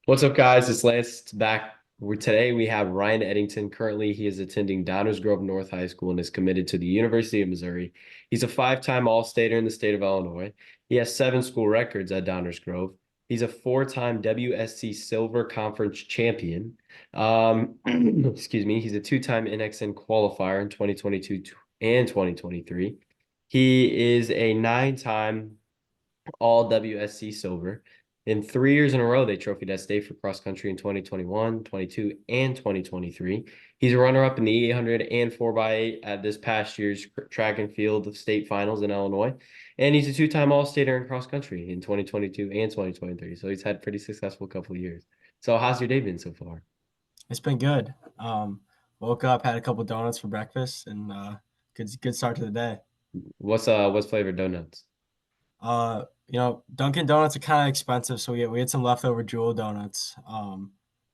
What's up, guys? It's Lance. It's back. Today we have Ryan Eddington. Currently, he is attending Downers Grove North High School and is committed to the University of Missouri. He's a five-time All-Stater in the state of Illinois. He has seven school records at Downers Grove. He's a four-time WSC Silver Conference champion. Excuse me. He's a two-time NXN qualifier in 2022 and 2023. He is a nine-time all WSC silver. In 3 years in a row, they trophied that state for cross country in 2021, 22, and 2023. He's a runner-up in the 800 and 4x8 at this past year's track and field state finals in Illinois. And he's a two-time All-Stater in cross country in 2022 and 2023. So he's had a pretty successful couple of years. So how's your day been so far? It's been good. Woke up, had a couple donuts for breakfast, and good start to the day. What's flavored donuts? Dunkin' Donuts are kind of expensive, so we had some leftover Jewel donuts.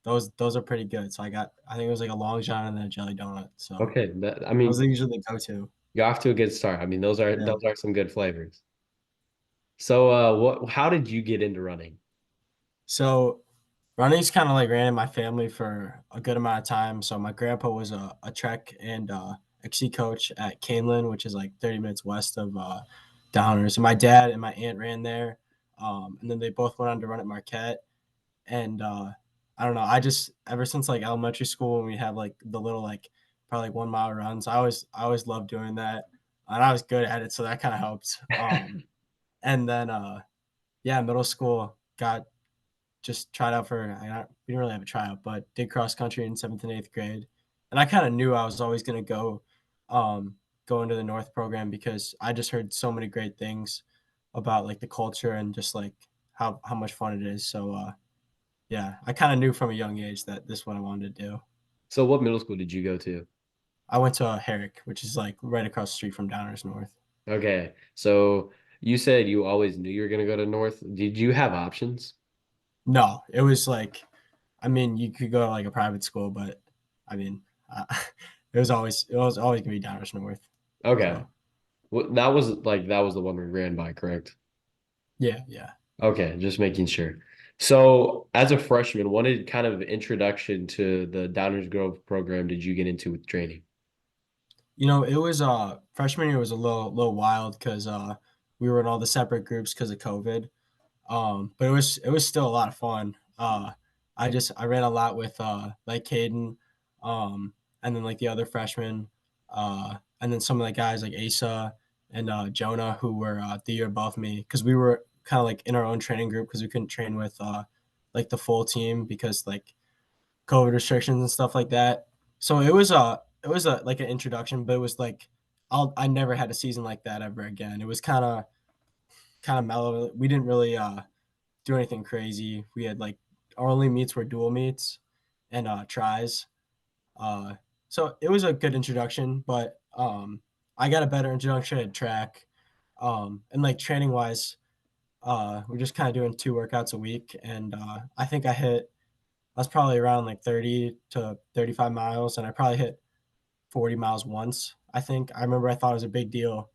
Those are pretty good. So I think it was like a Long John and then a jelly donut. So Okay, that I those mean, are usually the go-to. you're off to a good start. I mean, those are Yeah. those are some good flavors. So, how did you get into running? So running's kind of like ran in my family for a good amount of time. So my grandpa was a track and XC coach at Canelan, which is like 30 minutes west of Downers. And my dad and my aunt ran there. And then they both went on to run at Marquette. And I don't know, I just ever since like elementary school when we have like the little like probably like 1 mile runs, I always loved doing that. And I was good at it, so that kind of helped. And then yeah, middle school got just tried out for we didn't really have a tryout, but did cross country in seventh and eighth grade. And I kind of knew I was always going to um, go into the North program because I just heard so many great things about like the culture and just like how much fun it is. So yeah, I kind of knew from a young age that this is what I wanted to do. So, what middle school did you go to? I went to Herrick, which is like right across the street from Downers North. Okay, so you said you always knew you were gonna go to North. Did you have options? No, it was like, I mean, you could go to like a private school, but I mean, uh, it was always gonna be Downers North. Okay, So well, that was the one we ran by, correct? yeah, yeah. Okay, just making sure. So, as a freshman, what did kind of introduction to the Downers Grove program did you get into with training? It was freshman year was a little wild because we were in all the separate groups because of COVID. But it was still a lot of fun. I ran a lot with like Caden, and then like the other freshmen, and then some of the guys like Asa and Jonah who were the year above me because we were kind of like in our own training group because we couldn't train with like the full team because like COVID restrictions and stuff like that. So it was a like an introduction, but it was like I never had a season like that ever again. It was kind of mellow. We didn't really do anything crazy. We had like our only meets were dual meets and tries. Uh, so it was a good introduction, but I got a better introduction at track. And like training wise, we're just kind of doing 2 workouts a week, and I think I was probably around like 30 to 35 miles, and I probably hit 40 miles once. I remember I thought it was a big deal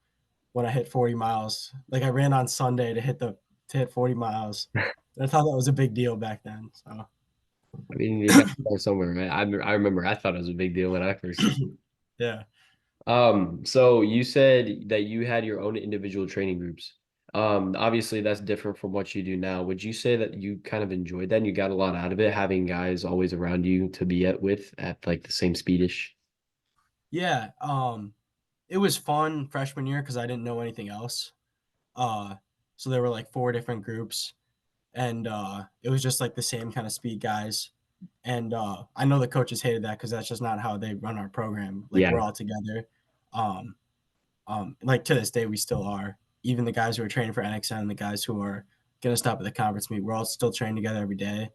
when I hit 40 miles. Like I ran on Sunday to hit 40 miles. And I thought that was a big deal back then. So I mean, you got to start somewhere, right? I remember I thought it was a big deal when I first. yeah. So you said that you had your own individual training groups. Obviously that's different from what you do now. Would you say that you kind of enjoyed that and you got a lot out of it, having guys always around you to be with at like the same speedish? Yeah. It was fun freshman year because I didn't know anything else. Uh so there were like four different groups, and it was just like the same kind of speed guys. And I know the coaches hated that because that's just not how they run our program. Like Yeah. we're all together. Um, like to this day we still are. Even the guys who are training for NXN and the guys who are gonna stop at the conference meet, we're all still training together every day.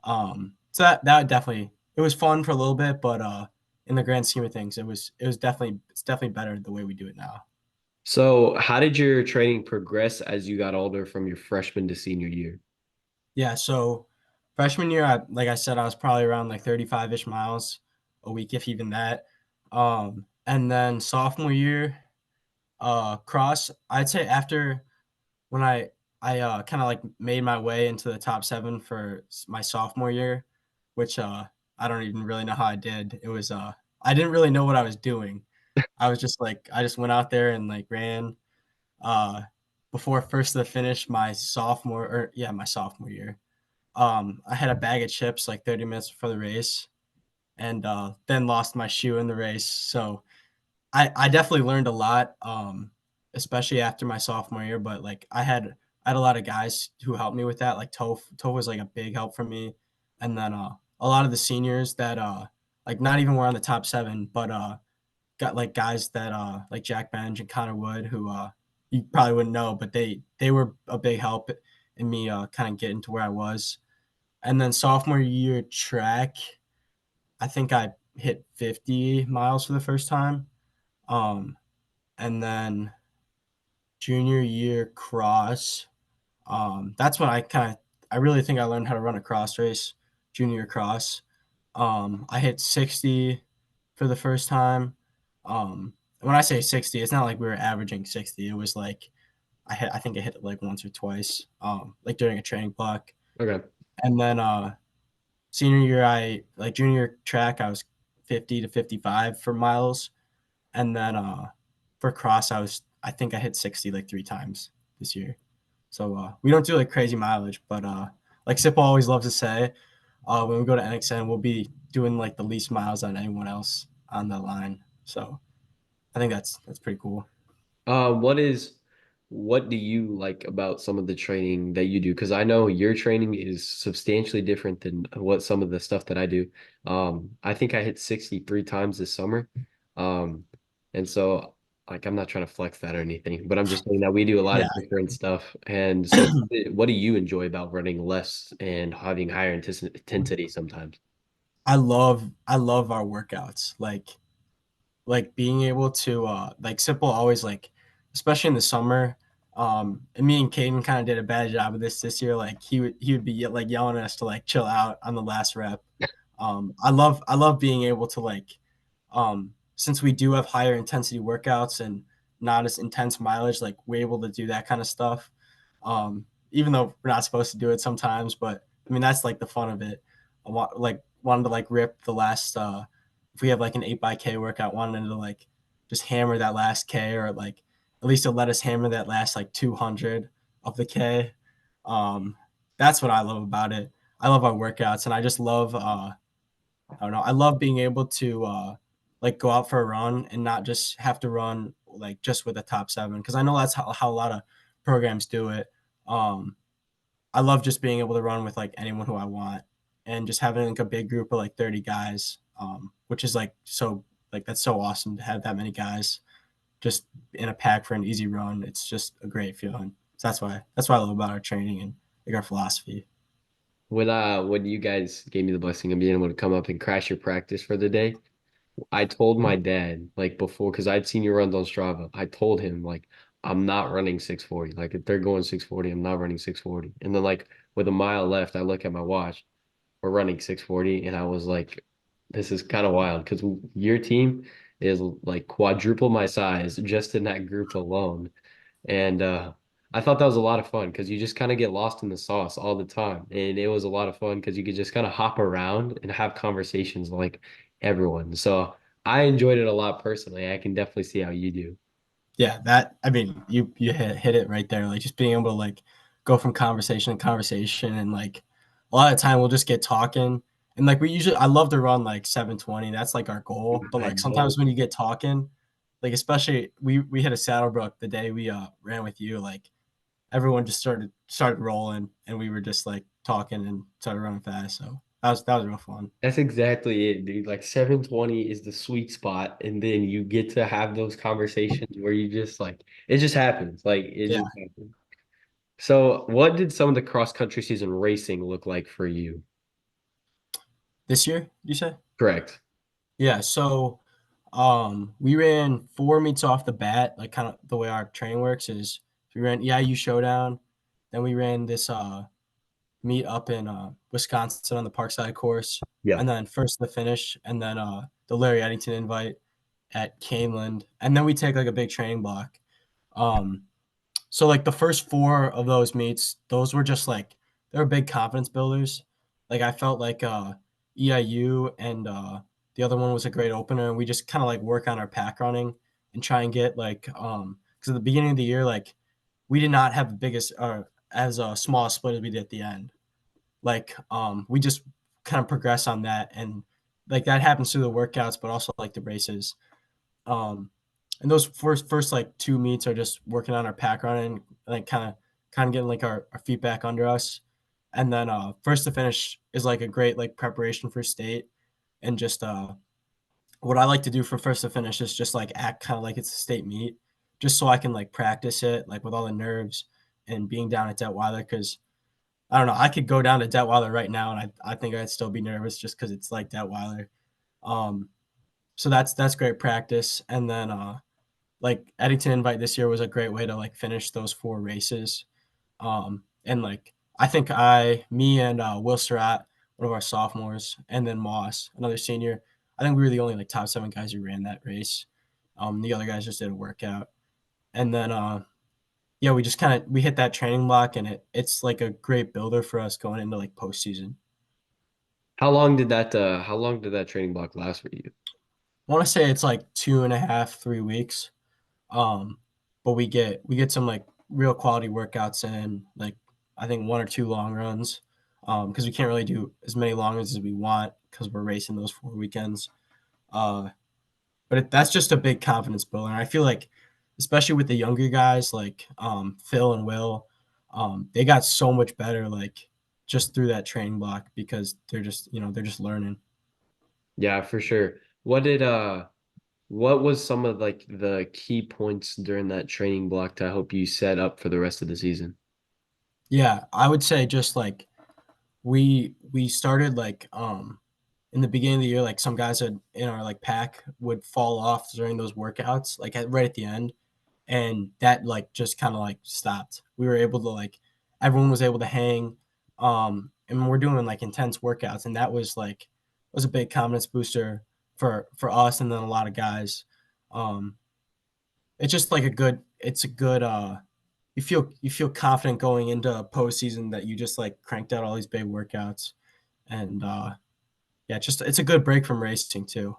So that definitely it was fun for a little bit, but in the grand scheme of things, it's definitely better the way we do it now. So how did your training progress as you got older from your freshman to senior year? Yeah, so freshman year, like I said, I was probably around like 35-ish miles a week, if even that. And then sophomore year, cross, I'd say after when I I kind of like made my way into the top 7 for my sophomore year, which I don't even really know how I did. It was I didn't really know what I was doing. I was just like I just went out there and like ran uh before first to the finish my sophomore year. I had a bag of chips like 30 minutes before the race and then lost my shoe in the race. So I definitely learned a lot, especially after my sophomore year. But like I had a lot of guys who helped me with that. Like Toph was like a big help for me, and then a lot of the seniors that like not even were on the top 7, but got like guys that like Jack Benj and Connor Wood who you probably wouldn't know, but they were a big help in me kind of getting to where I was. And then sophomore year track, I think I hit 50 miles for the first time. Um, and then junior year cross, that's when I really think I learned how to run a cross race, junior cross. I hit 60 for the first time. When I say 60, it's not like we were averaging 60. It was like I think I hit it like once or twice, like during a training block. Okay. And then senior year, junior track, I was 50 to 55 for miles. And then for cross, I think I hit 60 like 3 times this year. So we don't do like crazy mileage, but like Sipple always loves to say, when we go to NXN, we'll be doing like the least miles on anyone else on the line. So I think that's pretty cool. What is what do you like about some of the training that you do? Because I know your training is substantially different than what some of the stuff that I do. I think I hit 63 times this summer. Um, and so like I'm not trying to flex that or anything, but I'm just saying that we do a lot Yeah, of different stuff. And so what do you enjoy about running less and having higher intensity sometimes? I love our workouts. Like being able to like Simple always like, especially in the summer. And me and Caden kind of did a bad job of this year. Like he would be like yelling at us to like chill out on the last rep. I love being able to like, since we do have higher intensity workouts and not as intense mileage, like we're able to do that kind of stuff. Even though we're not supposed to do it sometimes, but I mean that's like the fun of it. Wanted to like rip the last if we have like an 8x K workout, wanted to like just hammer that last K, or like at least to let us hammer that last like 200 of the K. Um, that's what I love about it. I love our workouts, and I just love I don't know. I love being able to like go out for a run and not just have to run like just with the top 7, because I know that's how a lot of programs do it. Um, I love just being able to run with like anyone who I want, and just having like a big group of like 30 guys, which is like so like that's so awesome to have that many guys just in a pack for an easy run. It's just a great feeling. So that's why I love about our training and like our philosophy. When you guys gave me the blessing of being able to come up and crash your practice for the day, I told my dad like before because I'd seen your runs on Strava. I told him like I'm not running 640. Like if they're going 640, I'm not running 640. And then like with a mile left, I look at my watch. We're running 640, and I was like, this is kind of wild because your team is like quadruple my size just in that group alone. And I thought that was a lot of fun because you just kind of get lost in the sauce all the time. And it was a lot of fun because you could just kind of hop around and have conversations like everyone. So I enjoyed it a lot personally. I can definitely see how you do. Yeah, that I mean, you hit it right there. Like just being able to like go from conversation to conversation, and like a lot of time we'll just get talking, and like I love to run like 720. That's like our goal. But I like know. sometimes when you get talking, like especially we hit a Saddlebrook the day we ran with you, like everyone just started rolling, and we were just like talking and started running fast. So that was real fun. That's exactly it, dude. Like 720 is the sweet spot. And then you get to have those conversations where you just like, it just happens. Like it Yeah. just happens. So, what did some of the cross country season racing look like for you? This year, you say? Correct. Yeah, so we ran 4 meets off the bat, like kind of the way our training works is we ran EIU Showdown, then we ran this meet up in Wisconsin on the Parkside course, Yeah. and then first to the finish, and then the Larry Eddington invite at Caneland, and then we take like a big training block. Um, So like the first four of those meets, those were just like they were big confidence builders. Like I felt like EIU and the other one was a great opener, and we just kind of like work on our pack running and try and get like because at the beginning of the year like we did not have the biggest as a small split as we did at the end. Like we just kind of progress on that, and like that happens through the workouts, but also like the races. Um, and those first like two meets are just working on our pack running, like kind of getting like our feet back under us. And then first to finish is like a great like preparation for state. And just what I like to do for first to finish is just like act kind of like it's a state meet, just so I can like practice it like with all the nerves and being down at Detweiler because I don't know, I could go down to Detweiler right now and I think I'd still be nervous just because it's like Detweiler. Um, so that's great practice. And then like Eddington Invite this year was a great way to like finish those four races. And like I think me and Will Surratt, one of our sophomores, and then Moss, another senior. I think we were the only like top seven guys who ran that race. The other guys just did a workout, and then yeah, we just kind of we hit that training block, and it's like a great builder for us going into like postseason. How long did that training block last for you? I want to say it's like 2.5, 3 weeks. Um, but we get some like real quality workouts in, like I think one or two long runs, because we can't really do as many long runs as we want because we're racing those 4 weekends. Uh, but that's just a big confidence builder. And I feel like, especially with the younger guys like Phil and Will, they got so much better like just through that training block because they're just they're just learning. Yeah, for sure. What was some of like the key points during that training block to help you set up for the rest of the season? Yeah, I would say just like we started like in the beginning of the year, like some guys in our like pack would fall off during those workouts, like right at the end, and that like just kind of like stopped. We were able to like everyone was able to hang, and we're doing like intense workouts, and that was a big confidence booster for us, and then a lot of guys. Um, it's just like it's a good you feel confident going into a postseason that you just like cranked out all these big workouts and yeah, it's a good break from racing too.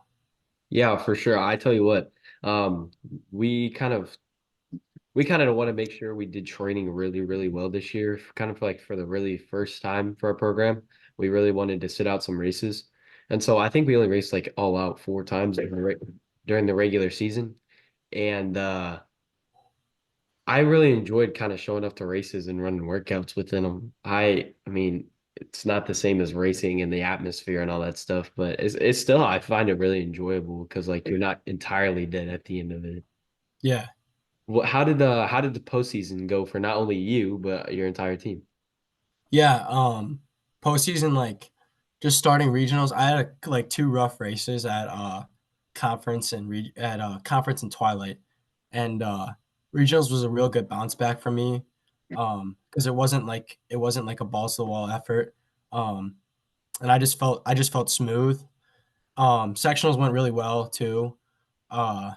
Yeah, for sure. I tell you what, um, we kind of we kind of want to make sure we did training really, really well this year, kind of like for the really first time for our program. We really wanted to sit out some races. And so I think we only raced like all out 4 times during the regular season. And I really enjoyed kind of showing up to races and running workouts within them. I mean, it's not the same as racing and the atmosphere and all that stuff, but it's still, I find it really enjoyable because like you're not entirely dead at the end of it. Yeah. How did the postseason go for not only you but your entire team? Yeah, postseason, like, just starting regionals, I had, like, 2 rough races at, conference and Twilight, and, regionals was a real good bounce back for me, because it wasn't like a balls to the wall effort, um, and I just felt smooth. Sectionals went really well too. Uh,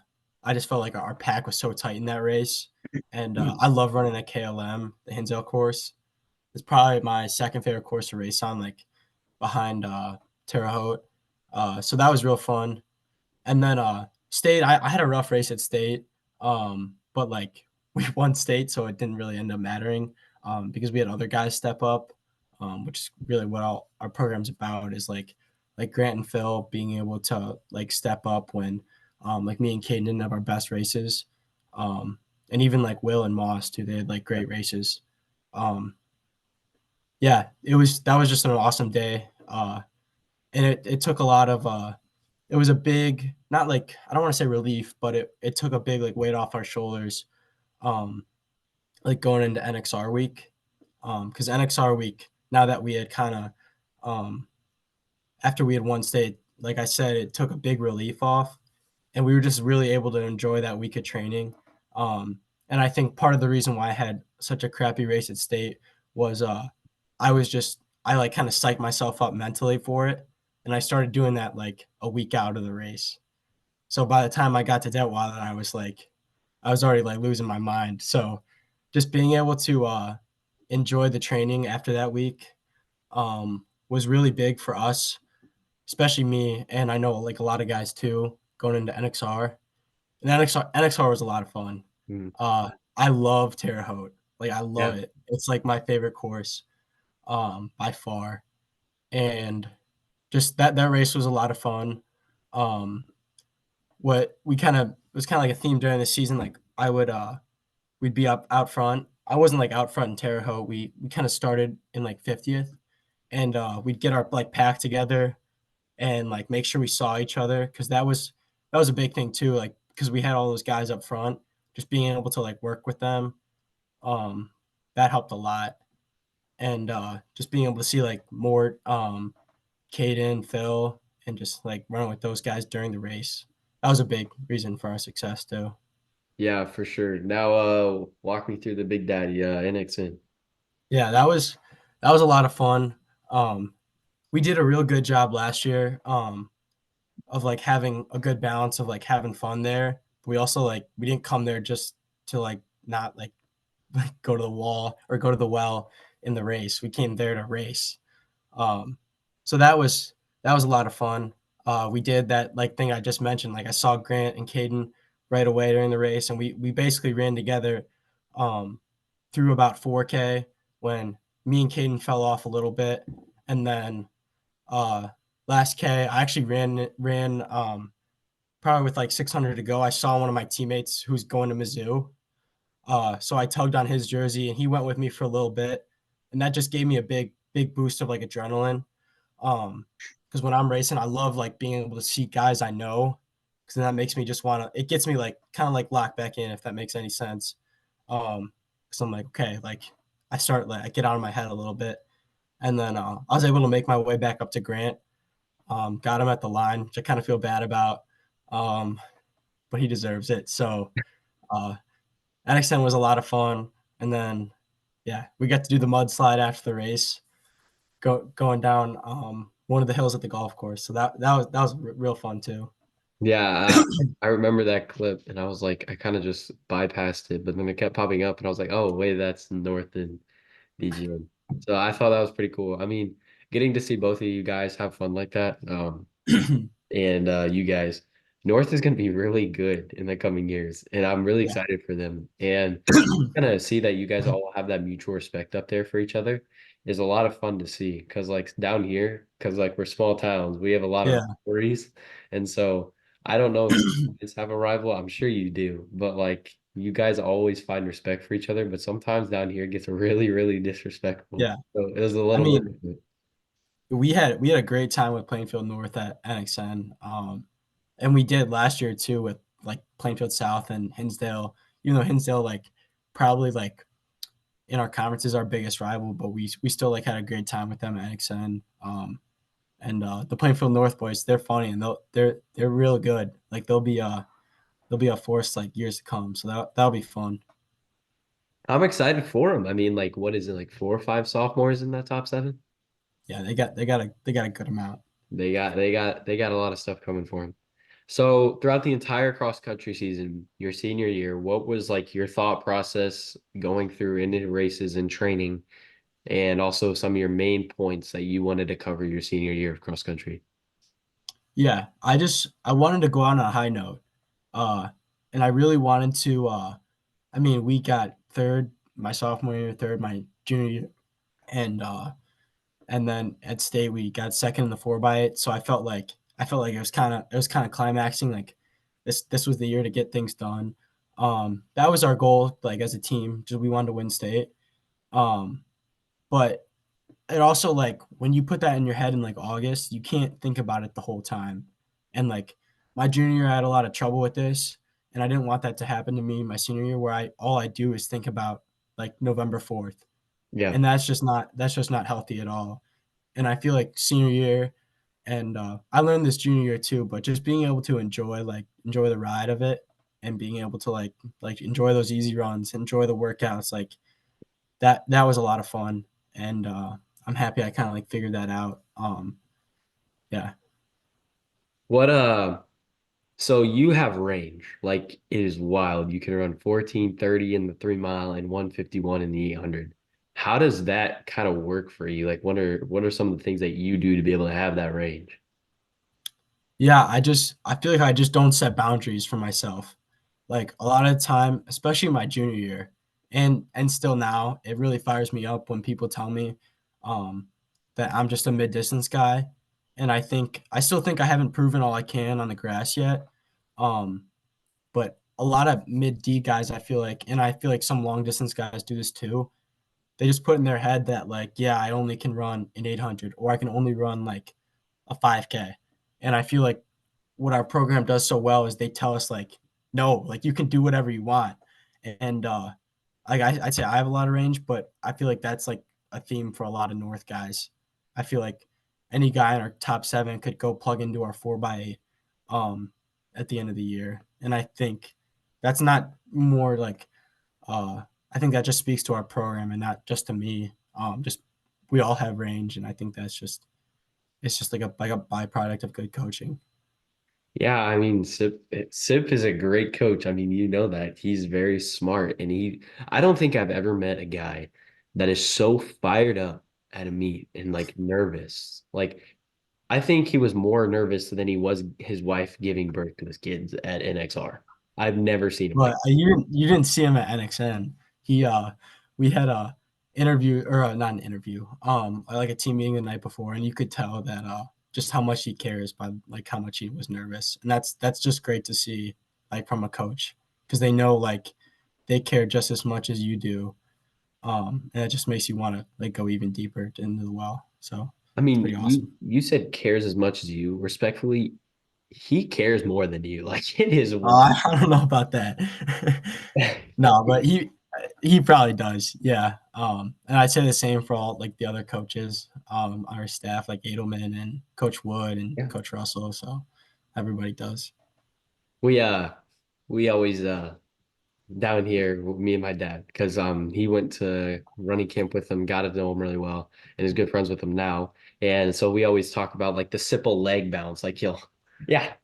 I just felt like our pack was so tight in that race, and, I love running at KLM, the Hinsdale course. It's probably my second favorite course to race on, like behind Terre Haute. So that was real fun. And then state, I had a rough race at state, but like we won state, so it didn't really end up mattering because we had other guys step up, which is really what all our program's about is like Grant and Phil being able to like step up when like me and Caden didn't have our best races, and even like Will and Moss too. They had like great races. Um, yeah, that was just an awesome day. And it took a lot of it was a big not like I don't want to say relief, but it took a big like weight off our shoulders. Um, like going into NXR week. Because NXR week, now that we had kind of after we had won state, like I said, it took a big relief off and we were just really able to enjoy that week of training. And I think part of the reason why I had such a crappy race at state was I like kind of psyched myself up mentally for it, and I started doing that like a week out of the race. So by the time I got to Detweiler, I was already like losing my mind. So just being able to enjoy the training after that week was really big for us, especially me, and I know like a lot of guys too going into NXR. And NXR was a lot of fun. Mm, I love Terre Haute. Like I love yeah. it. It's like my favorite course by far. And just that race was a lot of fun. Um, what we kind of was kind of like a theme during the season. Like I would we'd be up out front. I wasn't like out front in Terre Haute. We kind of started in like 50th, and we'd get our like pack together and like make sure we saw each other because that was a big thing too. Like because we had all those guys up front, just being able to like work with them, um, that helped a lot. And just being able to see like more Caden, Phil, and just like running with those guys during the race. That was a big reason for our success too. Yeah, for sure. Now, walk me through the Big Daddy, NXN. Yeah, that was a lot of fun. We did a real good job last year of like having a good balance of like having fun there. We also like we didn't come there just to like not like like go to the wall or go to the well in the race. We came there to race. Um, so that was a lot of fun. We did that like thing I just mentioned. Like I saw Grant and Caden right away during the race, and we basically ran together um, through about 4K when me and Caden fell off a little bit, and then uh, last K I actually ran probably with like 600 to go. I saw one of my teammates who's going to Mizzou, so I tugged on his jersey and he went with me for a little bit, and that just gave me a big boost of like adrenaline. Because when I'm racing, I love like being able to see guys I know, because then that makes me just want to. It gets me like kind of like locked back in, if that makes any sense. Because I'm like, okay, like I start like I get out of my head a little bit, and then I was able to make my way back up to Grant. Got him at the line, which I kind of feel bad about, um, but he deserves it. So uh, NXN was a lot of fun, and then yeah, we got to do the mudslide after the race, going down one of the hills at the golf course. So that was real fun too. Yeah, I remember that clip, and I was like, I kind of just bypassed it, but then it kept popping up, and I was like, oh, wait, that's North and DGN. So I thought that was pretty cool. I mean, getting to see both of you guys have fun like that, and you guys, North is going to be really good in the coming years, and I'm really Yeah, excited for them. And kind of see that you guys all have that mutual respect up there for each other is a lot of fun to see. Because like down here, because like we're small towns, we have a lot of yeah, rivalries, and so I don't know if you guys have a rival. I'm sure you do, but like you guys always find respect for each other. But sometimes down here it gets really, really disrespectful. yeah. So it was a I little mean, bit. we had a great time with Plainfield North at NXN, and we did last year too with like Plainfield South and Hinsdale. Even though Hinsdale like probably like in our conference is our biggest rival, but we still like had a great time with them at NXN. And the Plainfield North boys, they're funny and they're real good. Like they'll be a force like years to come. So that'll be fun. I'm excited for them. I mean, like, what is it, like 4 or 5 sophomores in that top 7? Yeah, they got a good amount. They got a lot of stuff coming for them. So throughout the entire cross country season, your senior year, what was like your thought process going through into races and training, and also some of your main points that you wanted to cover your senior year of cross country? Yeah, I wanted to go out on a high note, uh, and I really wanted to. I mean, we got third my sophomore year, third my junior year, and and then at state we got second in the 4x8. So I felt like it was kind of climaxing. Like this was the year to get things done. That was our goal, like as a team, just we wanted to win state. Um, but it also like when you put that in your head in like August, you can't think about it the whole time. And like my junior year, I had a lot of trouble with this, and I didn't want that to happen to me my senior year, where I all I do is think about like November 4th, Yeah. and that's just not healthy at all. And I feel like senior year, and I learned this junior year too, but just being able to enjoy the ride of it, and being able to like enjoy those easy runs, enjoy the workouts, like that was a lot of fun, and I'm happy I kind of like figured that out. Yeah, What So you have range. Like it is wild. You can run 14:30 in the 3 mile and 151 in the 800. How does that kind of work for you? Like what are some of the things that you do to be able to have that range? Yeah, I feel like I just don't set boundaries for myself. Like a lot of the time, especially my junior year, and still now, it really fires me up when people tell me um, that I'm just a mid distance guy, and I still think I haven't proven all I can on the grass yet. Um, but a lot of mid D guys, and I feel like some long distance guys do this too. They just put in their head that like, yeah, I only can run an 800 or I can only run like a 5K. And I feel like what our program does so well is they tell us like, no, like you can do whatever you want. And I'd say I have a lot of range, but I feel like that's like a theme for a lot of North guys. I feel like any guy in our top seven could go plug into our 4x8 um, at the end of the year. And I think that's not more like uh, I think that just speaks to our program and not just to me. Just we all have range, and I think that's just it's just like a byproduct of good coaching. Yeah, I mean, Sip is a great coach. I mean, you know that. He's very smart and I don't think I've ever met a guy that is so fired up at a meet and like nervous. Like I think he was more nervous than he was his wife giving birth to his kids at NXR. I've never seen him But like, you didn't see him at NXN. He we had a interview or not an interview, like a team meeting the night before, and you could tell that just how much he cares by like how much he was nervous, and that's just great to see like from a coach because they know like they care just as much as you do, and it just makes you want to like go even deeper into the well. So I it's mean, pretty awesome. you said cares as much as you. Respectfully, he cares more than you. Like it is I don't know about that. No, but he probably does. Yeah. And I'd say the same for all like the other coaches, on our staff, like Edelman and Coach Wood and yeah. Coach Russell. So everybody does. We we always down here with me and my dad because he went to running camp with him, got to know him really well, and is good friends with him now. And so we always talk about like the simple leg bounce, like he'll yeah,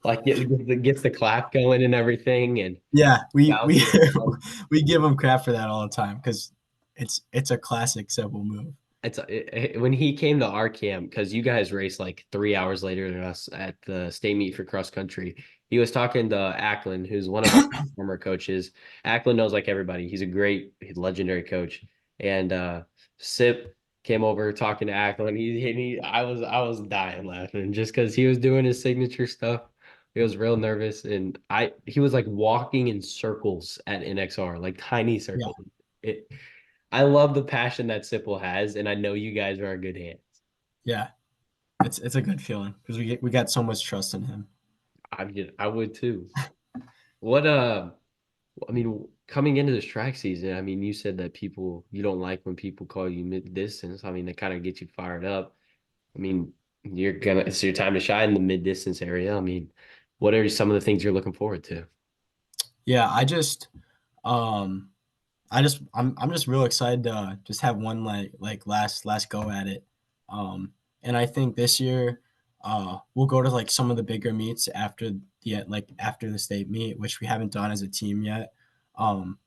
like gets the clap going and everything and Yeah, we bounces. we give him crap for that all the time because it's a classic simple move. When he came to our camp, because you guys raced like 3 hours later than us at the state meet for cross country. He was talking to Ackland, who's one of our former coaches. Ackland knows like everybody. He's a great, legendary coach. And Sip came over talking to Ackland. I was dying laughing just because he was doing his signature stuff. He was real nervous, and he was like walking in circles at NXR, like tiny Yeah, circles. It I love the passion that Sipple has, and I know you guys are in good hands. yeah, it's a good feeling because we got so much trust in him. I would too. What I mean, coming into this track season, I mean, you said that you don't like when people call you mid distance. I mean, that kind of gets you fired up. I mean, it's your time to shine in the mid distance area. I mean, what are some of the things you're looking forward to? Yeah, um I'm just real excited to just have one like last go at it. And I think this year we'll go to like some of the bigger meets after the state meet, which we haven't done as a team yet. Um,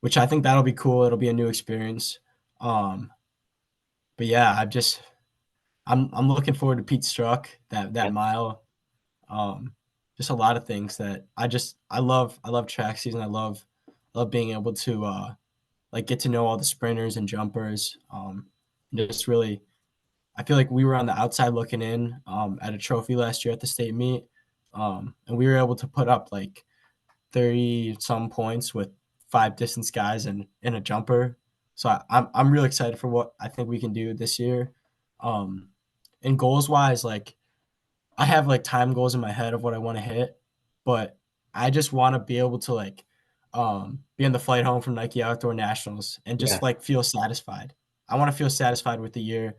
which I think that'll be cool. It'll be a new experience. Um, but yeah, I'm looking forward to Pete Struck that Yeah, mile. Um, just a lot of things that I love track season. I love being able to like get to know all the sprinters and jumpers. Just really, I feel like we were on the outside looking in at a trophy last year at the state meet, and we were able to put up like 30 some points with five distance guys and a jumper. So I'm really excited for what I think we can do this year. Um, and goals wise, like I have like time goals in my head of what I want to hit, but I just want to be able to like be on the flight home from Nike Outdoor Nationals and yeah, just like feel satisfied. I want to feel satisfied with the year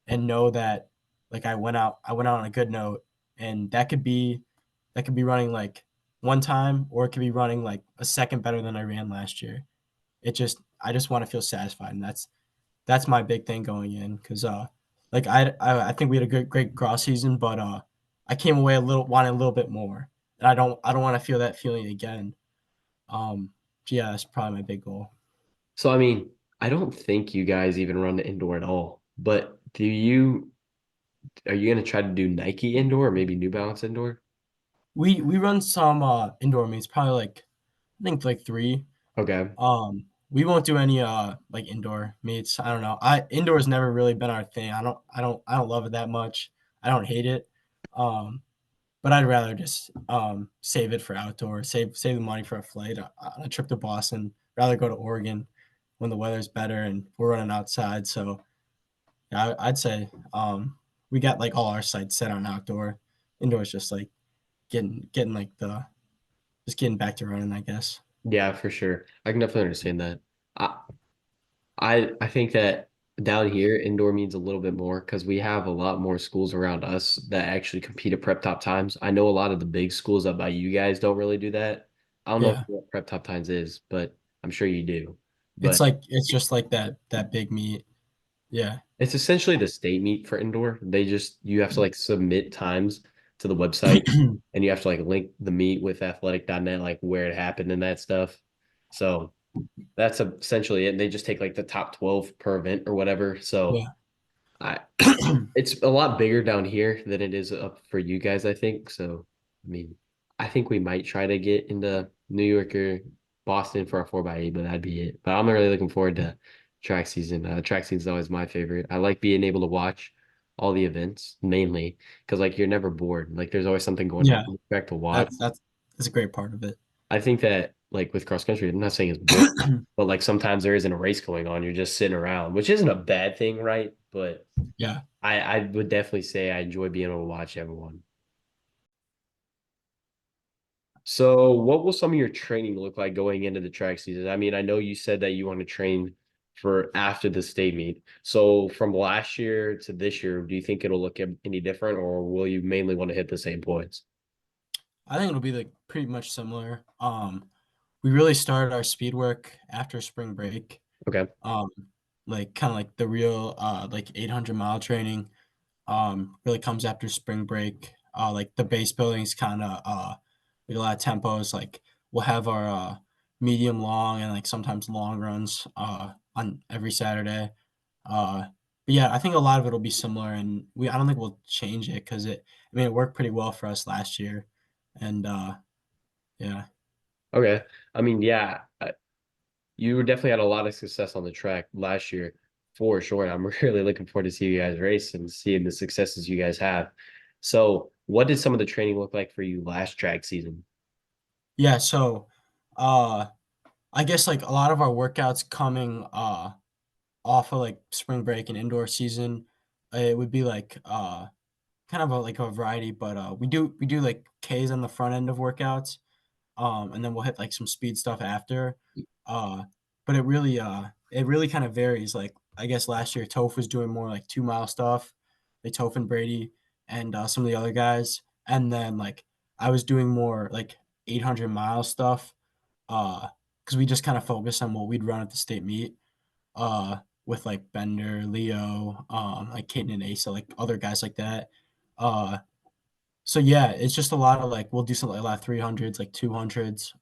and know that like I went out on a good note and that could be running like one time or it could be running like a second better than I ran last year. I just want to feel satisfied and that's my big thing going in because like I think we had a great cross season, but I came away a little wanting a little bit more, and I don't want to feel that feeling again. Um, yeah, that's probably my big goal. So I mean, I don't think you guys even run the indoor at all. But are you gonna try to do Nike indoor or maybe New Balance indoor? We run some indoor meets, probably like I think like three. Okay. We won't do any like indoor meets. I don't know. I indoors never really been our thing. I don't love it that much. I don't hate it. Um, but I'd rather just save it for outdoor, save the money for a flight on a trip to Boston. Rather go to Oregon when the weather's better and we're running outside. So yeah, I'd say we got like all our sites set on outdoor. Indoors just like getting like the just getting back to running, I guess. Yeah, for sure. I can definitely understand that. I I think that down here indoor means a little bit more because we have a lot more schools around us that actually compete at prep top times. I know a lot of the big schools up by you guys don't really do that. I don't know Yeah. what prep top times is, but I'm sure you do. It's But like it's just like that big meet. Yeah. it's essentially the state meet for indoor. You have to like submit times to the website and you have to like link the meet with athletic.net, like where it happened and that stuff. So that's essentially it. They just take like the top 12 per event or whatever. So Yeah. I it's a lot bigger down here than it is up for you guys, I think. So, I mean, I think we might try to get into New York or Boston for our 4x8, but that'd be it. But I'm really looking forward to track season. Track season is always my favorite. I like being able to watch all the events mainly because like you're never bored. Like there's always something going on Yeah. in track to watch. That's a great part of it. I think that like with cross country, I'm not saying it's boring, but like sometimes there isn't a race going on. You're just sitting around, which isn't a bad thing, right? But Yeah. I would definitely say I enjoy being able to watch everyone. So, what will some of your training look like going into the track season? I mean, I know you said that you want to train for after the state meet. So, from last year to this year, do you think it'll look any different, or will you mainly want to hit the same points? I think it'll be like pretty much similar. We really started our speed work after spring break. Okay. Um, like kind of like the real like 800-mile training really comes after spring break. Like the base building's kind of with a lot of tempos. Like we'll have our medium long and like sometimes long runs on every Saturday. Uh, but yeah, I think a lot of it will be similar, and I don't think we'll change it because it worked pretty well for us last year, and yeah, Okay. I mean, yeah, you definitely had a lot of success on the track last year for sure. I'm really looking forward to see you guys race and seeing the successes you guys have. So, what did some of the training look like for you last track season? yeah. So, uh, I guess like a lot of our workouts coming off of like spring break and indoor season, it would be like kind of like a variety, but we do like Ks on the front end of workouts, and then we'll hit like some speed stuff after. Uh, but it really kind of varies. Like I guess last year Toph was doing more like 2 mile stuff, like Toph and Brady and some of the other guys, and then like I was doing more like 800-mile stuff. Because we just kind of focused on what we'd run at the state meet. With like Bender, Leo, like Caden and Asa, like other guys like that. Uh, so yeah, it's just a lot of like we'll do something like a lot of 300s, like 200s,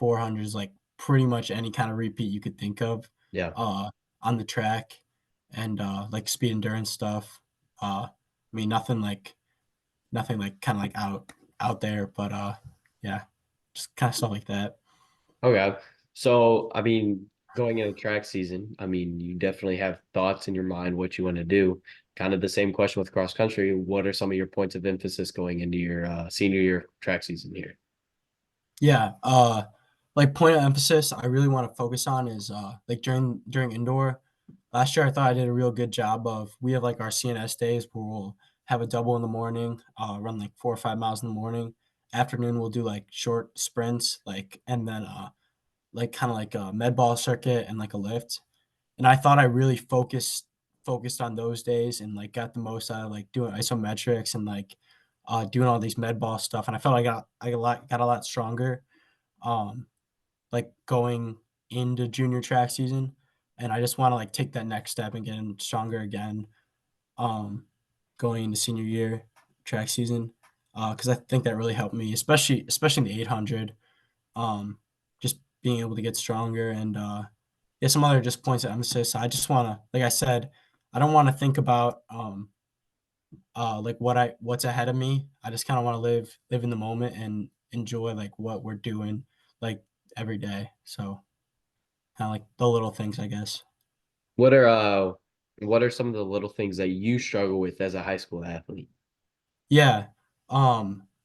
400s, like pretty much any kind of repeat you could think of, Yeah. uh, on the track, and like speed endurance stuff. Nothing like kind of like out there, but yeah, just kind of stuff like that. Okay. So, I mean, going into track season, I mean, you definitely have thoughts in your mind what you want to do. Kind of the same question with cross country. What are some of your points of emphasis going into your senior year track season here? Yeah, like point of emphasis I really want to focus on is like during indoor. Last year I thought I did a real good job of we have like our CNS days where we'll have a double in the morning, run like 4 or 5 miles in the morning. Afternoon we'll do like short sprints, like and then like kind of like a med ball circuit and like a lift. And I thought I really focused on those days and like got the most out of like doing isometrics and like doing all these med ball stuff. And I felt I got a lot stronger um, like going into junior track season, and I just want to like take that next step and get stronger again. Um, Going into senior year track season. because I think that really helped me, especially in the 800. Um, just being able to get stronger and yeah, some other just points of emphasis. I just want to, like I said, I don't want to think about like what's ahead of me. I just kind of want to live in the moment and enjoy like what we're doing like every day. So kind of like the little things, I guess. What are uh what are some of the little things that you struggle with as a high school athlete? Yeah.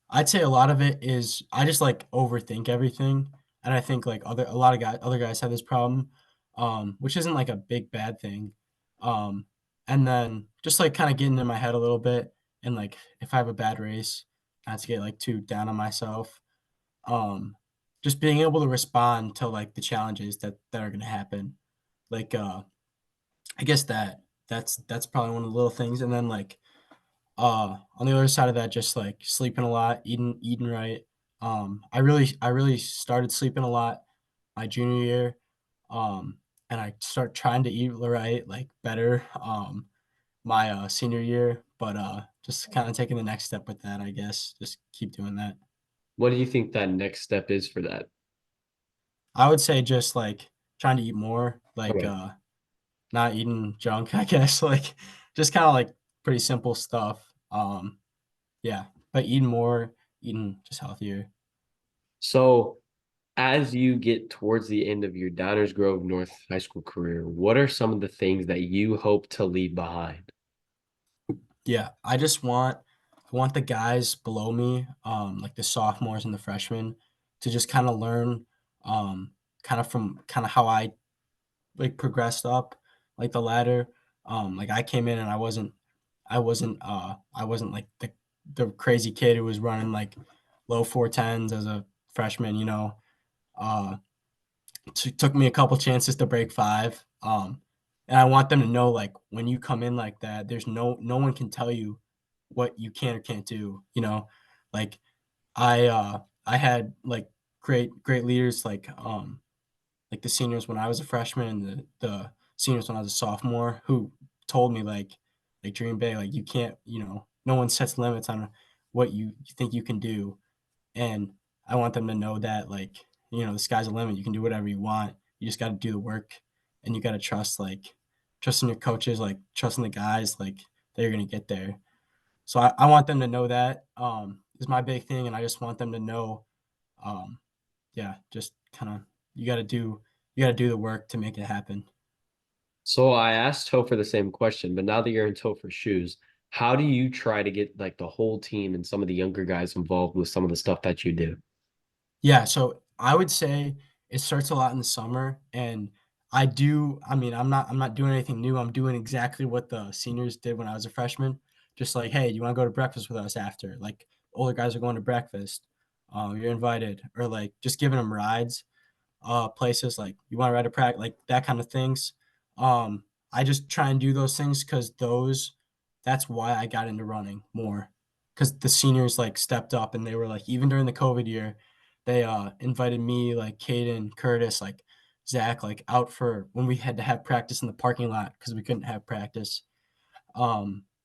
I'd say a lot of it is I just like overthink everything. And I think like other guys have this problem, which isn't like a big bad thing. Um, and then just like kind of getting in my head a little bit and like if I have a bad race, not to get like too down on myself. Um, just being able to respond to like the challenges that are gonna happen. Like I guess that's probably one of the little things. And then like on the other side of that, just like sleeping a lot, eating right. I really started sleeping a lot my junior year. And I start trying to eat right, like better my senior year, but just kind of taking the next step with that, I guess. Just keep doing that. What do you think that next step is for that? I would say just like trying to eat more, like Okay. not eating junk, I guess, like just kind of like pretty simple stuff. Yeah, but eating more, eating just healthier. So as you get towards the end of your Downers Grove North high school career, what are some of the things that you hope to leave behind? Yeah, I want the guys below me, like the sophomores and the freshmen, to just kind of learn, kind of from kind of how I like progressed up, like the ladder. Like I came in and I wasn't like the crazy kid who was running like low 410s as a freshman. Uh, took me a couple chances to break five. And I want them to know like when you come in like that, there's no one can tell you what you can or can't do. Like I had like great leaders like the seniors when I was a freshman and the seniors when I was a sophomore who told me like dream big, like you can't, no one sets limits on what you think you can do. And I want them to know that like, the sky's the limit. You can do whatever you want. You just got to do the work and you got to trusting your coaches, like trusting the guys, like they're going to get there. So I want them to know that is my big thing. And I just want them to know, um, yeah, just kind of, you got to do, you got to do the work to make it happen. So I asked Topher the same question, but now that you're in Topher's shoes, how do you try to get like the whole team and some of the younger guys involved with some of the stuff that you do? Yeah, so I would say it starts a lot in the summer, and I mean, I'm not doing anything new. I'm doing exactly what the seniors did when I was a freshman. Just like, hey, you want to go to breakfast with us after? Like, older guys are going to breakfast. You're invited, or like just giving them rides, places like you want to ride a practice, like that kind of things. I just try and do those things because that's why I got into running more. Because the seniors like stepped up and they were like, even during the COVID year, they invited me, like Caden, Curtis, like Zach, like out for when we had to have practice in the parking lot because we couldn't have practice.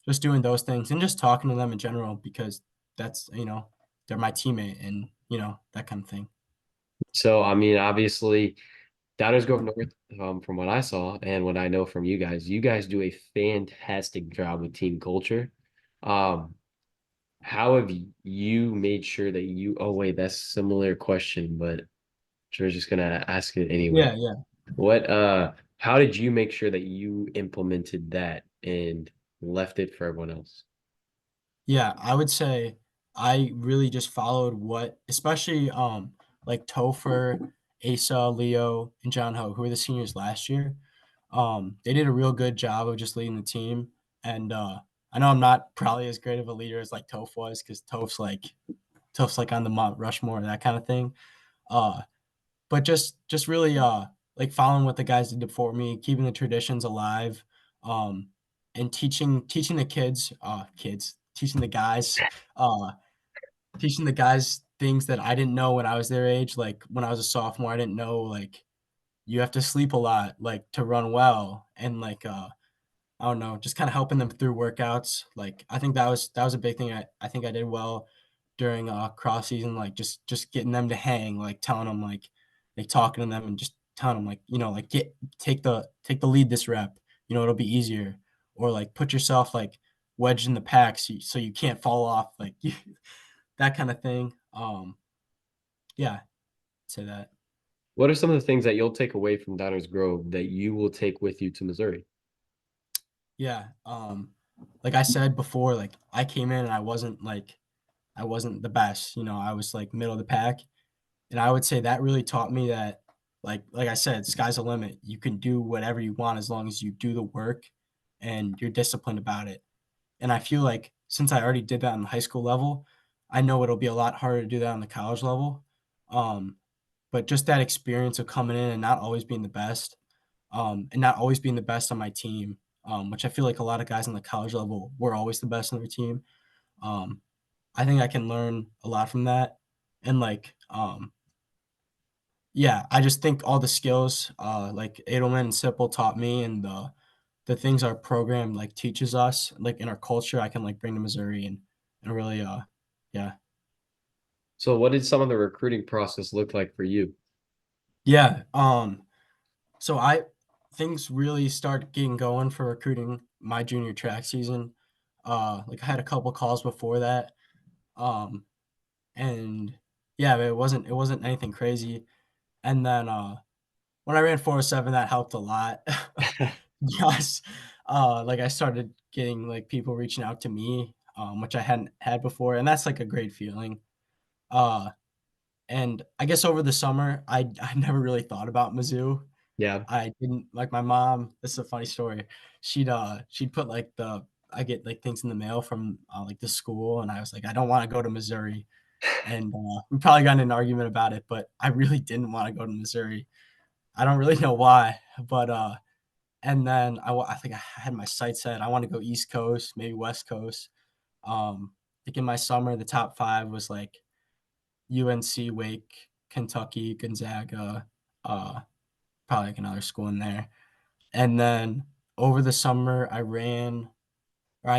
Just doing those things and just talking to them in general because that's they're my teammate and that kind of thing. So I mean, obviously, Downers Grove North, from what I saw and what I know from you guys do a fantastic job with team culture. Um, how have you made sure that you, oh wait, that's a similar question, but we're just gonna ask it anyway. Yeah, yeah. How did you make sure that you implemented that and left it for everyone else? Yeah, I would say I really just followed what especially, like Topher, Asa, Leo, and John Ho, who were the seniors last year. They did a real good job of just leading the team, and, I know I'm not probably as great of a leader as, like, Toph was because Toph's, like, on the Mount Rushmore, that kinda thing. Uh, but just really, like, following what the guys did before me, keeping the traditions alive, um, and teaching the teaching the guys, uh, teaching the guys things that I didn't know when I was their age. Like, when I was a sophomore, I didn't know, like, you have to sleep a lot, like, to run well, and, like, I don't know, just kinda helping them through workouts. Like, I think that was a big thing I think I did well. during cross season, like just getting them to hang, like telling them like talking to them and just telling them like like take the lead this rep, it'll be easier, or like put yourself like wedged in the pack so you can't fall off, like that kind of thing. Yeah, I'd say that. What are some of the things that you'll take away from Downers Grove that you will take with you to Missouri? Yeah, like I said before, like I came in and I wasn't the best, I was like middle of the pack. And I would say that really taught me that, like I said, sky's the limit. You can do whatever you want as long as you do the work and you're disciplined about it. And I feel like since I already did that on the high school level, I know it'll be a lot harder to do that on the college level. Um, but just that experience of coming in and not always being the best, and not always being the best on my team, which I feel like a lot of guys on the college level were always the best on their team. Um, I think I can learn a lot from that. And yeah, I just think all the skills, like Edelman and Sipple taught me, and the things our program like teaches us, like in our culture, I can like bring to Missouri and really, yeah, So, what did some of the recruiting process look like for you? yeah. So I things really started getting going for recruiting my junior track season. Like I had a couple calls before that, um, and yeah, it wasn't anything crazy. And then when I ran 407, that helped a lot. Yes. Like I started getting like people reaching out to me, which I hadn't had before, and that's like a great feeling. Uh, and I guess over the summer, I never really thought about Mizzou. Yeah. I didn't like my mom. This is a funny story. She'd put like I get like things in the mail from like the school, and I was like, I don't want to go to Missouri. And we probably got in an argument about it, but I really didn't want to go to Missouri. I don't really know why, but and then I think I had my sights set. I want to go East Coast, maybe West Coast. Like in my summer, the top 5 was like UNC, Wake, Kentucky, Gonzaga, uh, probably like another school in there. And then over the summer, I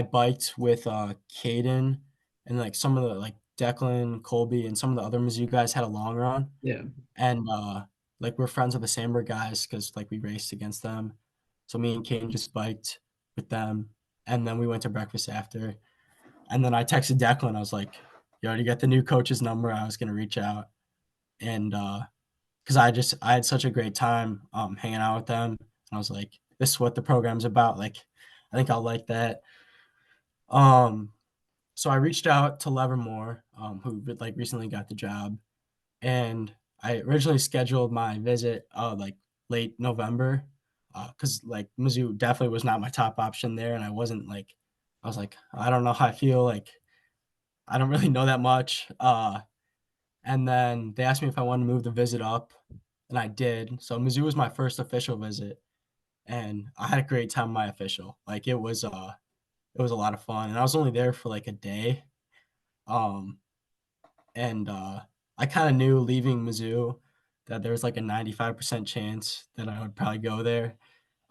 biked with Caden, and like some of the like Declan, Colby, and some of the other Mizzou guys had a long run. Yeah. And like we're friends with the Sandberg guys because like we raced against them. So me and Kane just biked with them, and then we went to breakfast after. And then I texted Declan. I was like, "Yo, you got the new coach's number?" I was gonna reach out, and because I had such a great time hanging out with them. And I was like, "This is what the program's about." Like, I think I'll like that. Um, so I reached out to Levermore, who like recently got the job, and I originally scheduled my visit like late November, because like Mizzou definitely was not my top option there, and I was like, I don't know how I feel, like I don't really know that much. And then they asked me if I wanted to move the visit up, and I did. So Mizzou was my first official visit, and I had a great time with my official. Like it was a lot of fun, and I was only there for like a day. Um, and I kind of knew leaving Mizzou that there was like a 95% chance that I would probably go there.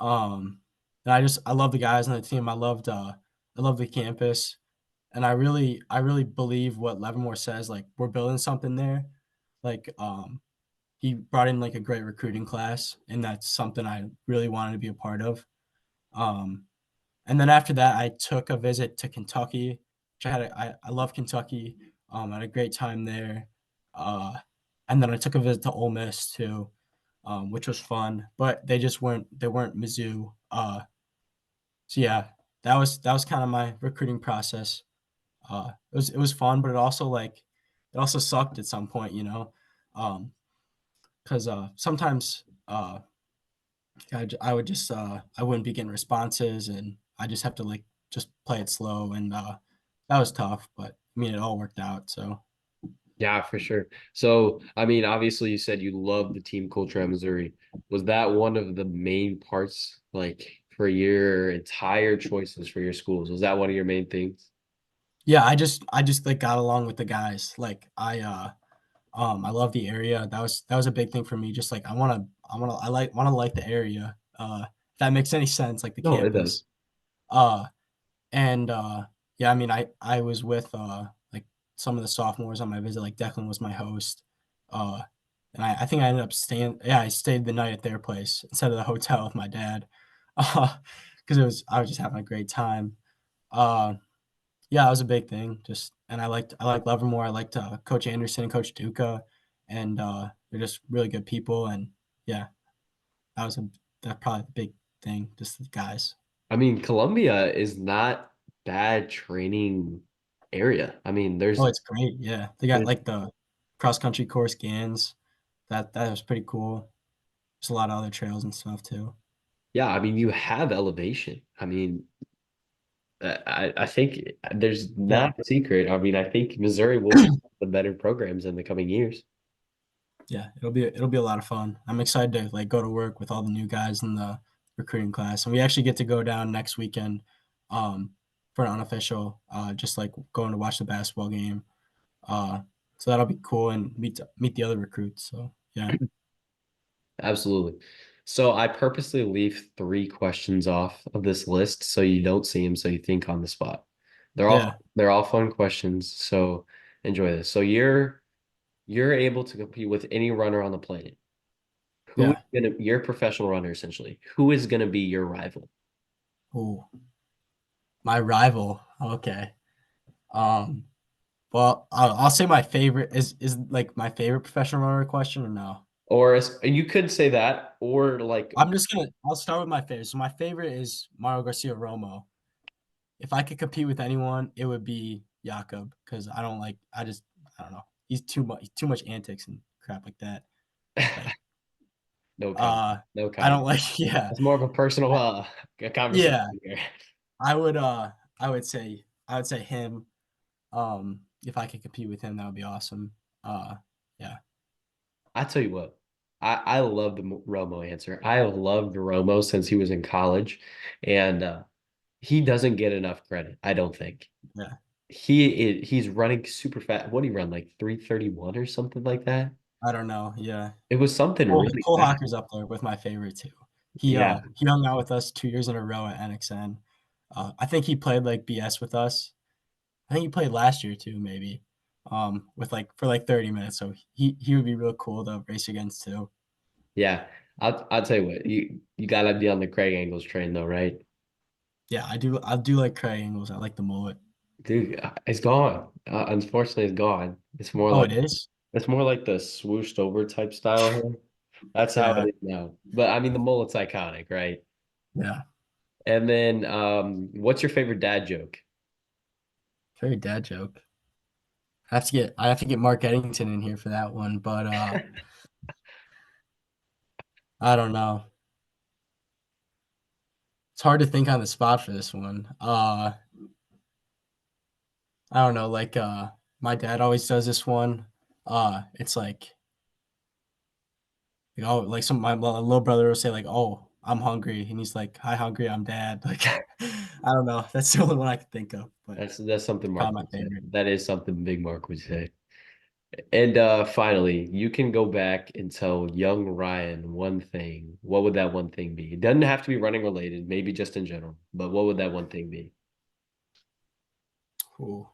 Um, and I love the guys on the team. I love the campus, and I really believe what Leavenworth says. Like we're building something there. Like he brought in like a great recruiting class, and that's something I really wanted to be a part of. Um, and then after that, I took a visit to Kentucky, which I love Kentucky. I had a great time there. Uh, and then I took a visit to Ole Miss too, which was fun. But they weren't Mizzou. So yeah, that was kind of my recruiting process. It was fun, but it also sucked at some point, because sometimes I would just I wouldn't be getting responses, and I just have to like just play it slow, and that was tough, but I mean it all worked out. So Yeah, for sure. So, I mean, obviously you said you love the team culture at Missouri. Was that one of the main parts, like for your entire choices for your schools? Was that one of your main things? yeah, I just like got along with the guys. Like I love the area. That was a big thing for me. Just like I want to like the area. If that makes any sense, like the No, it campus. does. Uh and yeah, I mean I was with like some of the sophomores on my visit. Like Declan was my host, uh, and I think I ended up staying. Yeah, I stayed the night at their place instead of the hotel with my dad, because I was just having a great time. Uh, yeah, that was a big thing. Just and I liked Livermore. I liked Coach Anderson and Coach Duca, and they're just really good people. And yeah, that was a that probably the big thing. Just the guys. I mean, Columbia is not bad training area. I mean, Oh, it's great. Yeah, they got there's like the cross country course GANs. That was pretty cool. There's a lot of other trails and stuff too. yeah, I mean, you have elevation. I mean, I think there's Yeah, not a secret. I mean, I think Missouri will be the better programs in the coming years. yeah, it'll be a lot of fun. I'm excited to like go to work with all the new guys in the recruiting class, and we actually get to go down next weekend, um, for an unofficial, just like going to watch the basketball game. Uh, so that'll be cool and meet the other recruits. So yeah, Absolutely. So I purposely leave three questions off of this list so you don't see them, so you think on the spot. yeah, They're all fun questions, so enjoy this. So you're able to compete with any runner on the planet. Who is yeah. gonna Your professional runner essentially? Who is gonna be your rival? Ooh, my rival. Okay. Um, Well, I'll say my favorite is like my favorite professional runner question or no? You could say that, or like I'll start with my favorite. So my favorite is Mario Garcia Romo. If I could compete with anyone, it would be Jakob because I don't know. He's too much antics and crap like that. Like no comment. No I don't comment. like yeah. It's more of a personal conversation Yeah. here. I would I would say him. If I could compete with him, that would be awesome. Yeah. I tell you what, I love the Romo answer. I have loved Romo since he was in college, and he doesn't get enough credit, I don't think. Yeah. He's running super fast. What did he run, like 3:31 or something like that? I don't know. Yeah. It was something really Cole fast. Hawker's up there with my favorite too. Yeah. He hung out with us 2 years in a row at NXN. I think he played, like, BS with us. I think he played last year too, maybe, with, like for, like, 30 minutes, so he would be real cool to race against too. Yeah. I'll tell you what, you gotta be on the Craig Angles train though, right? Yeah, I do like Craig Ingles, I like the mullet. Dude, it's gone. Unfortunately, it's gone. Oh, it is? It's more like the swooshed over type style here. That's how Yeah, it is now. But I mean, the mullet's iconic, right? yeah. And then, what's your favorite dad joke? Very dad joke. I have to get Mark Eddington in here for that one, but, I don't know. It's hard to think on the spot for this one. I don't know, like, my dad always does this one. It's like, oh, like my little brother will say like, "Oh, I'm hungry," and he's like, "Hi, hungry, I'm dad." Like, I don't know. That's the only one I can think of, but That's something Mark probably my would say. favorite. That is something Big Mark would say. And finally, you can go back and tell young Ryan one thing. What would that one thing be? It doesn't have to be running related, maybe just in general, but what would that one thing be? Ooh.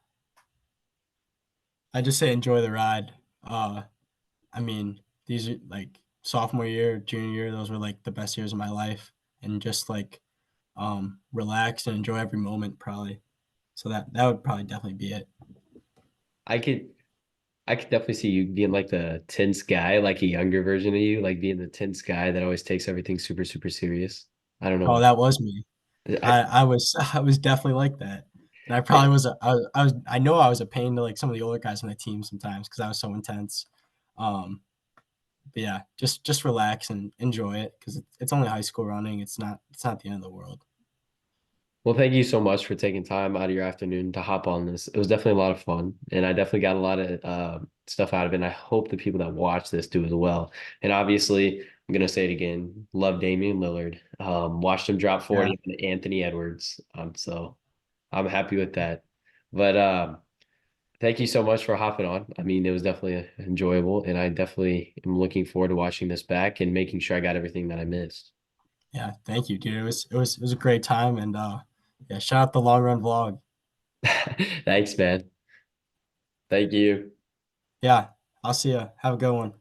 I just say enjoy the ride. Uh, I mean, these are like sophomore year, junior year, those were like the best years of my life, and just like relax and enjoy every moment, probably. So that would probably definitely be it. I could I could definitely see you being like the tense guy, like a younger version of you, like being the tense guy that always takes everything super, super serious. I don't know Oh, why. that was me. I, I was I was definitely like that, and I probably was I know I was a pain to, like, some of the older guys on the team sometimes because I was so intense. Um, but yeah, just relax and enjoy it because it's only high school running. It's not the end of the world. Well, thank you so much for taking time out of your afternoon to hop on this. It was definitely a lot of fun, and I definitely got a lot of stuff out of it. And I hope the people that watch this do as well. And obviously, I'm gonna say it again. Love Damian Lillard. Watched him drop Yeah, 40 on Anthony Edwards. So I'm happy with that. But thank you so much for hopping on. I mean, it was definitely enjoyable, and I definitely am looking forward to watching this back and making sure I got everything that I missed. yeah. Thank you, dude. It was a great time, and yeah, shout out the long run vlog. Thanks, man. Thank you. Yeah, I'll see you. Have a good one.